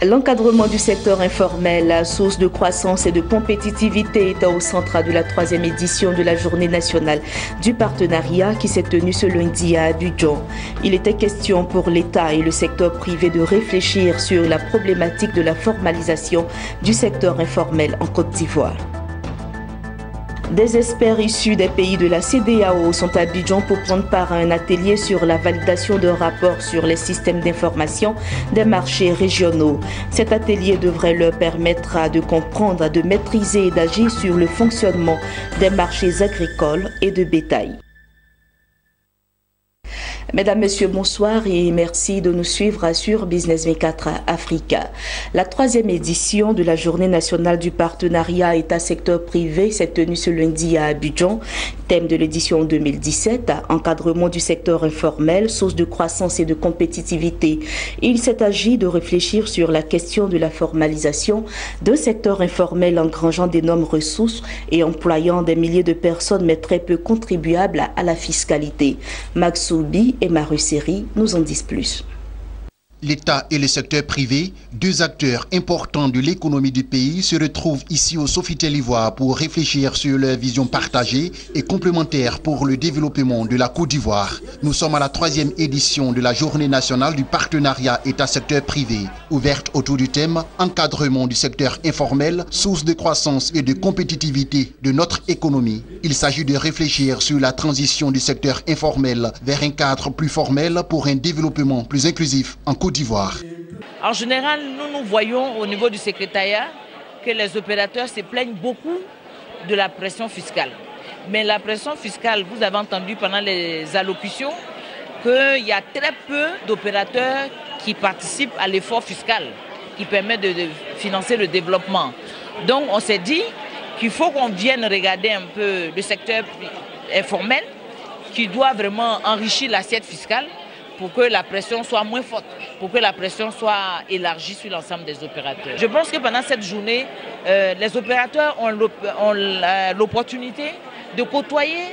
L'encadrement du secteur informel, source de croissance et de compétitivité, est au centre de la 3e édition de la Journée nationale du partenariat qui s'est tenue ce lundi à Abidjan. Il était question pour l'État et le secteur privé de réfléchir sur la problématique de la formalisation du secteur informel en Côte d'Ivoire. Des experts issus des pays de la CEDEAO sont à Abidjan pour prendre part à un atelier sur la validation d'un rapport sur les systèmes d'information des marchés régionaux. Cet atelier devrait leur permettre de comprendre, de maîtriser et d'agir sur le fonctionnement des marchés agricoles et de bétail. Mesdames, Messieurs, bonsoir et merci de nous suivre sur Business 24 Africa. La 3e édition de la Journée nationale du partenariat État-secteur privé s'est tenue ce lundi à Abidjan. Thème de l'édition 2017, encadrement du secteur informel, source de croissance et de compétitivité. Il s'est agi de réfléchir sur la question de la formalisation d'un secteur informel engrangeant d'énormes ressources et employant des milliers de personnes mais très peu contribuables à la fiscalité. Maxoubi et Marusséry nous en disent plus. L'État et le secteur privé, deux acteurs importants de l'économie du pays, se retrouvent ici au Sofitel Ivoire pour réfléchir sur leur vision partagée et complémentaire pour le développement de la Côte d'Ivoire. Nous sommes à la 3e édition de la Journée nationale du partenariat État-secteur privé, ouverte autour du thème « Encadrement du secteur informel, source de croissance et de compétitivité de notre économie ». Il s'agit de réfléchir sur la transition du secteur informel vers un cadre plus formel pour un développement plus inclusif en Côte d'Ivoire. En général, nous voyons au niveau du secrétariat que les opérateurs se plaignent beaucoup de la pression fiscale. Mais la pression fiscale, vous avez entendu pendant les allocutions qu'il y a très peu d'opérateurs qui participent à l'effort fiscal qui permet de financer le développement. Donc on s'est dit qu'il faut qu'on vienne regarder un peu le secteur informel qui doit vraiment enrichir l'assiette fiscale pour que la pression soit moins forte, pour que la pression soit élargie sur l'ensemble des opérateurs. Je pense que pendant cette journée, les opérateurs ont l'opportunité de côtoyer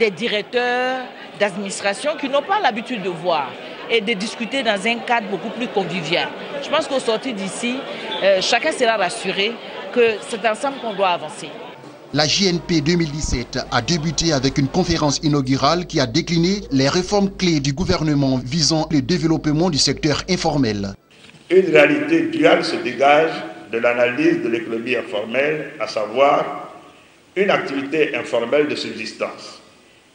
des directeurs d'administration qui n'ont pas l'habitude de voir et de discuter dans un cadre beaucoup plus convivial. Je pense qu'au sortir d'ici, chacun sera rassuré que c'est ensemble qu'on doit avancer. La JNP 2017 a débuté avec une conférence inaugurale qui a décliné les réformes clés du gouvernement visant le développement du secteur informel. Une réalité duale se dégage de l'analyse de l'économie informelle, à savoir une activité informelle de subsistance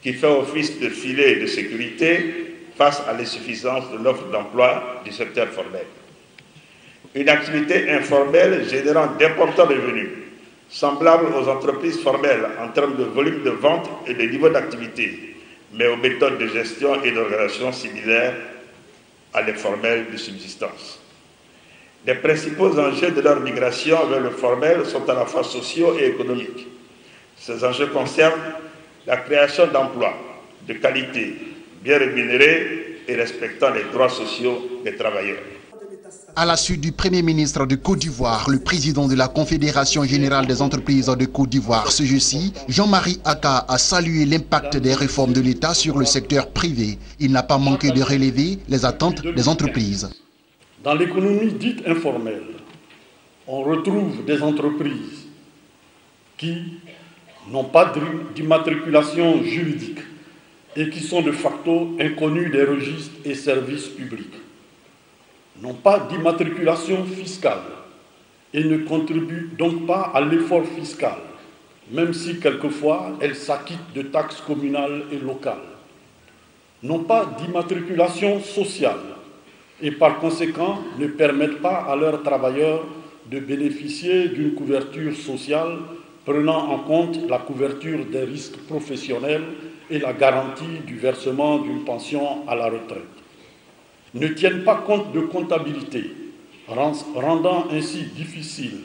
qui fait office de filet de sécurité face à l'insuffisance de l'offre d'emploi du secteur formel. Une activité informelle générant d'importants revenus, semblables aux entreprises formelles en termes de volume de vente et de niveau d'activité, mais aux méthodes de gestion et d'organisation similaires à l'informel de subsistance. Les principaux enjeux de leur migration vers le formel sont à la fois sociaux et économiques. Ces enjeux concernent la création d'emplois de qualité, bien rémunérés et respectant les droits sociaux des travailleurs. À la suite du Premier ministre de Côte d'Ivoire, le président de la Confédération générale des entreprises de Côte d'Ivoire, ce jeudi, Jean-Marie Aka, a salué l'impact des réformes de l'État sur le secteur privé. Il n'a pas manqué de relever les attentes des entreprises. Dans l'économie dite informelle, on retrouve des entreprises qui n'ont pas d'immatriculation juridique et qui sont de facto inconnues des registres et services publics, n'ont pas d'immatriculation fiscale et ne contribuent donc pas à l'effort fiscal, même si quelquefois elles s'acquittent de taxes communales et locales, n'ont pas d'immatriculation sociale et par conséquent ne permettent pas à leurs travailleurs de bénéficier d'une couverture sociale prenant en compte la couverture des risques professionnels et la garantie du versement d'une pension à la retraite, ne tiennent pas compte de comptabilité, rendant ainsi difficile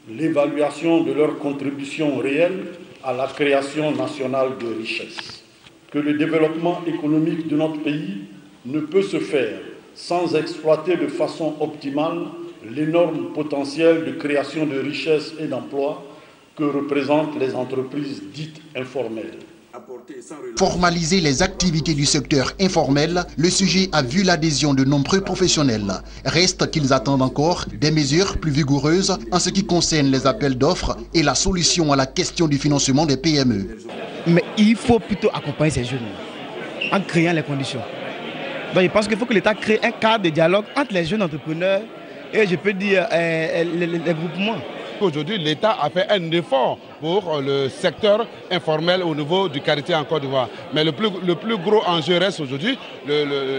l'évaluation de leur contribution réelle à la création nationale de richesses. Que le développement économique de notre pays ne peut se faire sans exploiter de façon optimale l'énorme potentiel de création de richesses et d'emplois que représentent les entreprises dites informelles. Formaliser les activités du secteur informel, le sujet a vu l'adhésion de nombreux professionnels. Reste qu'ils attendent encore des mesures plus vigoureuses en ce qui concerne les appels d'offres et la solution à la question du financement des PME. Mais il faut plutôt accompagner ces jeunes en créant les conditions. Donc je pense qu'il faut que l'État crée un cadre de dialogue entre les jeunes entrepreneurs et je peux dire les groupements. Aujourd'hui, l'État a fait un effort pour le secteur informel au niveau du Carité en Côte d'Ivoire. Mais le plus gros enjeu reste aujourd'hui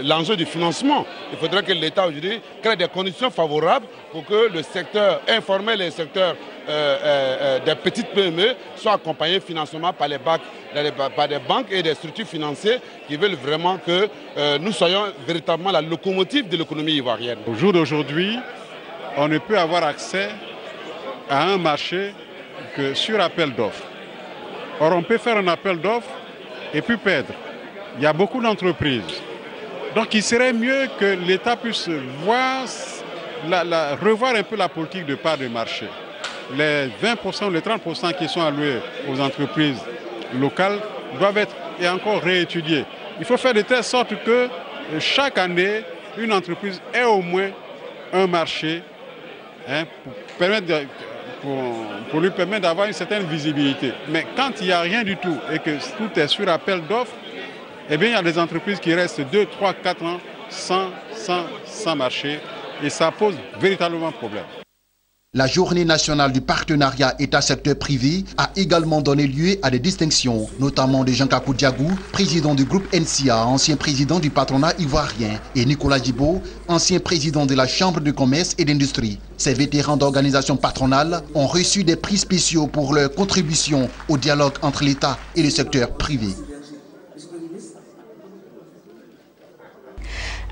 l'enjeu du financement. Il faudrait que l'État aujourd'hui crée des conditions favorables pour que le secteur informel et le secteur des petites PME soient accompagnés financièrement par des banques et des structures financières qui veulent vraiment que nous soyons véritablement la locomotive de l'économie ivoirienne. Au jour d'aujourd'hui, on ne peut avoir accès à un marché que sur appel d'offres. Or, on peut faire un appel d'offres et puis perdre. Il y a beaucoup d'entreprises. Donc, il serait mieux que l'État puisse revoir un peu la politique de part de marché. Les 20% ou les 30% qui sont alloués aux entreprises locales doivent être et encore réétudiés. Il faut faire de telle sorte que chaque année, une entreprise ait au moins un marché pour lui permettre d'avoir une certaine visibilité. Mais quand il n'y a rien du tout et que tout est sur appel d'offres, eh bien il y a des entreprises qui restent 2, 3, 4 ans sans marché et ça pose véritablement problème. La journée nationale du partenariat État-secteur privé a également donné lieu à des distinctions, notamment de Jean-Kakou Diagou, président du groupe NCA, ancien président du patronat ivoirien, et Nicolas Djibo, ancien président de la Chambre de commerce et d'industrie. Ces vétérans d'organisations patronales ont reçu des prix spéciaux pour leur contribution au dialogue entre l'État et le secteur privé.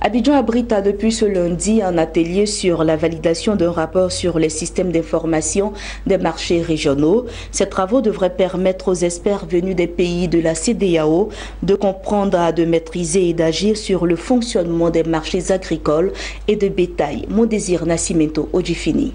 Abidjan abrite depuis ce lundi un atelier sur la validation d'un rapport sur les systèmes d'information des marchés régionaux. Ces travaux devraient permettre aux experts venus des pays de la CEDEAO de comprendre, de maîtriser et d'agir sur le fonctionnement des marchés agricoles et de bétail. Mon désir Nascimento Odjifini.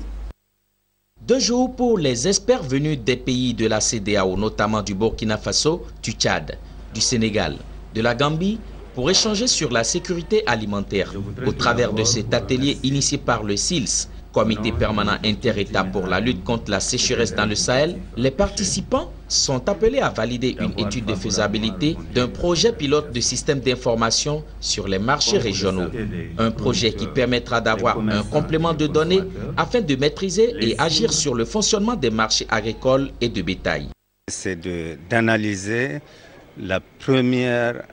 2 jours pour les experts venus des pays de la CEDEAO, notamment du Burkina Faso, du Tchad, du Sénégal, de la Gambie, pour échanger sur la sécurité alimentaire. Au travers de cet atelier initié par le SILS, Comité permanent inter-État pour la lutte contre la sécheresse dans le Sahel, les participants sont appelés à valider une étude de faisabilité d'un projet pilote de système d'information sur les marchés régionaux. Un projet qui permettra d'avoir un complément de données afin de maîtriser et agir sur le fonctionnement des marchés agricoles et de bétail. C'est d'analyser la première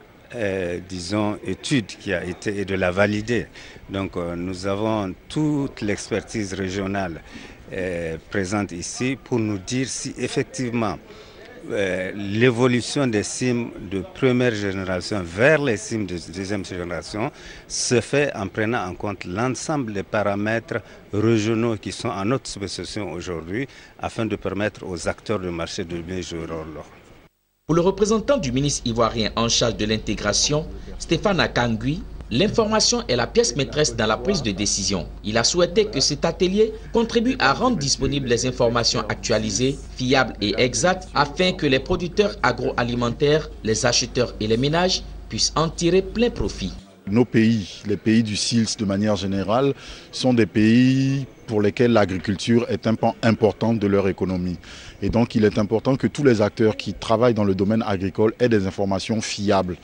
étude qui a été et de la valider. Donc nous avons toute l'expertise régionale présente ici pour nous dire si effectivement l'évolution des SIM de première génération vers les SIM de deuxième génération se fait en prenant en compte l'ensemble des paramètres régionaux qui sont en notre spécialisation aujourd'hui afin de permettre aux acteurs de marché de bien jouer leur rôle. Pour le représentant du ministre ivoirien en charge de l'intégration, Stéphane Akangui, l'information est la pièce maîtresse dans la prise de décision. Il a souhaité que cet atelier contribue à rendre disponibles les informations actualisées, fiables et exactes afin que les producteurs agroalimentaires, les acheteurs et les ménages puissent en tirer plein profit. Nos pays, les pays du SILS de manière générale, sont des pays pour lesquels l'agriculture est un pan important de leur économie. Et donc il est important que tous les acteurs qui travaillent dans le domaine agricole aient des informations fiables.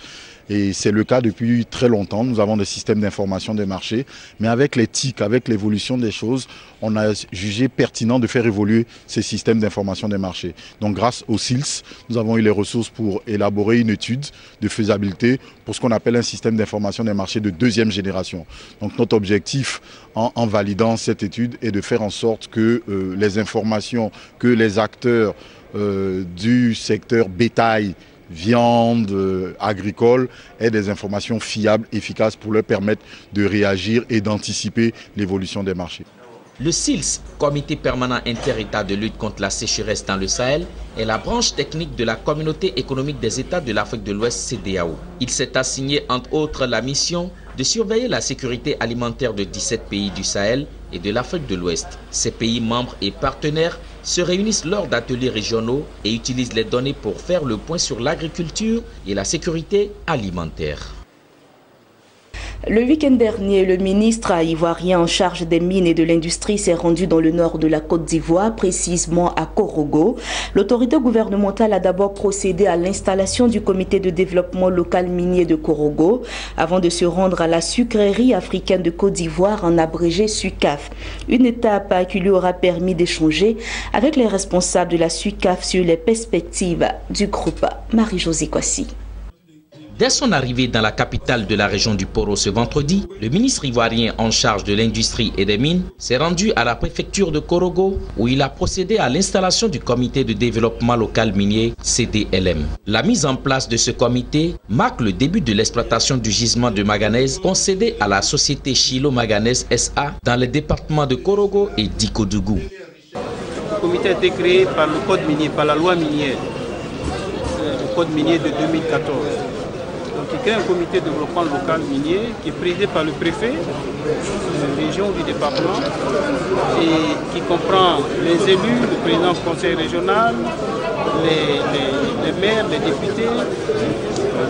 Et c'est le cas depuis très longtemps. Nous avons des systèmes d'information des marchés. Mais avec les TIC, avec l'évolution des choses, on a jugé pertinent de faire évoluer ces systèmes d'information des marchés. Donc grâce au SILS, nous avons eu les ressources pour élaborer une étude de faisabilité pour ce qu'on appelle un système d'information des marchés de deuxième génération. Donc notre objectif en validant cette étude est de faire en sorte que les informations que les acteurs du secteur bétail, viande, agricole, aient des informations fiables, efficaces pour leur permettre de réagir et d'anticiper l'évolution des marchés. Le SILS, Comité permanent inter-État de lutte contre la sécheresse dans le Sahel, est la branche technique de la Communauté économique des États de l'Afrique de l'Ouest, CEDEAO. Il s'est assigné entre autres la mission de surveiller la sécurité alimentaire de 17 pays du Sahel et de l'Afrique de l'Ouest. Ces pays membres et partenaires se réunissent lors d'ateliers régionaux et utilisent les données pour faire le point sur l'agriculture et la sécurité alimentaire. Le week-end dernier, le ministre ivoirien en charge des mines et de l'industrie s'est rendu dans le nord de la Côte d'Ivoire, précisément à Korogo. L'autorité gouvernementale a d'abord procédé à l'installation du comité de développement local minier de Korogo, avant de se rendre à la sucrerie africaine de Côte d'Ivoire, en abrégé SUCAF. Une étape qui lui aura permis d'échanger avec les responsables de la SUCAF sur les perspectives du groupe. Marie-Josée Kwasi. Dès son arrivée dans la capitale de la région du Poro ce vendredi, le ministre ivoirien en charge de l'industrie et des mines s'est rendu à la préfecture de Korogo où il a procédé à l'installation du comité de développement local minier CDLM. La mise en place de ce comité marque le début de l'exploitation du gisement de manganèse concédé à la société Chilo Manganèse SA dans les départements de Korogo et d'Ikodougou. Le comité a été créé par le code minier, par la loi minière, le code minier de 2014. Qui crée un comité de développement local minier qui est présidé par le préfet de région ou du département et qui comprend les élus, le président du conseil régional, les maires, les députés,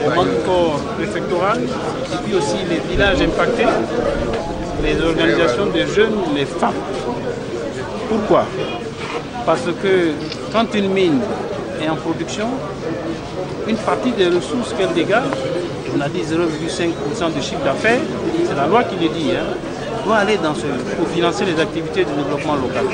les membres du corps préfectoral et puis aussi les villages impactés, les organisations de jeunes, les femmes. Pourquoi? Parce que quand une mine est en production, une partie des ressources qu'elle dégage, on a dit 0,5% de chiffre d'affaires, c'est la loi qui le dit, doit aller pour financer les activités de développement local.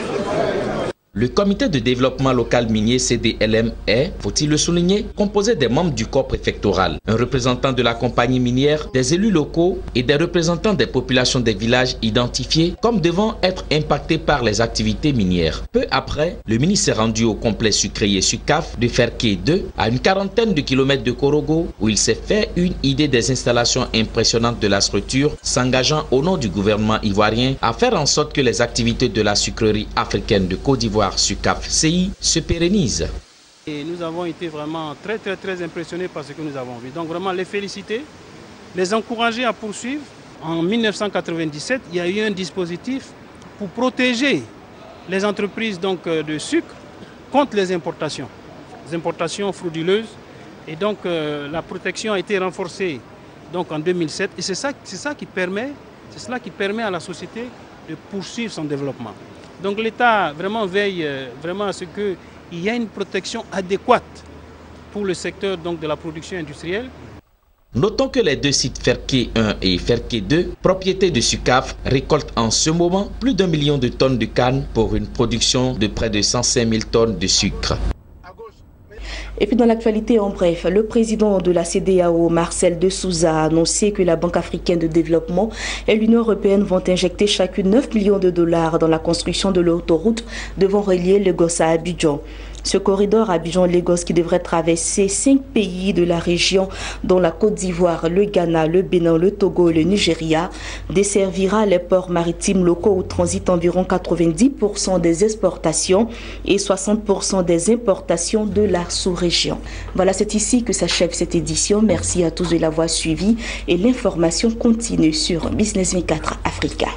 Le comité de développement local minier CDLM est, faut-il le souligner, composé des membres du corps préfectoral, un représentant de la compagnie minière, des élus locaux et des représentants des populations des villages identifiés comme devant être impactés par les activités minières. Peu après, le ministre s'est rendu au complexe sucrier SUCAF de Ferké 2, à une quarantaine de kilomètres de Korogo, où il s'est fait une idée des installations impressionnantes de la structure, s'engageant au nom du gouvernement ivoirien à faire en sorte que les activités de la sucrerie africaine de Côte d'Ivoire SUCAF CI se pérennise. Et nous avons été vraiment très impressionnés par ce que nous avons vu. Donc vraiment les féliciter, les encourager à poursuivre. En 1997, il y a eu un dispositif pour protéger les entreprises de sucre contre les importations frauduleuses. Et donc la protection a été renforcée en 2007. Et c'est cela qui permet à la société de poursuivre son développement. Donc l'État vraiment veille à ce qu'il y ait une protection adéquate pour le secteur de la production industrielle. Notons que les deux sites Ferké 1 et Ferké 2, propriété de SUCAF, récoltent en ce moment plus d'1 million de tonnes de canne pour une production de près de 105 000 tonnes de sucre. Et puis dans l'actualité en bref, le président de la CEDEAO, Marcel de Souza, a annoncé que la Banque africaine de développement et l'Union européenne vont injecter chacune 9 millions de dollars dans la construction de l'autoroute devant relier Lagos à Abidjan. Ce corridor Abidjan-Lagos qui devrait traverser 5 pays de la région dont la Côte d'Ivoire, le Ghana, le Bénin, le Togo et le Nigeria desservira les ports maritimes locaux où transitent environ 90% des exportations et 60% des importations de la sous-région. Voilà, c'est ici que s'achève cette édition. Merci à tous de l'avoir suivi et l'information continue sur Business 24 Africa.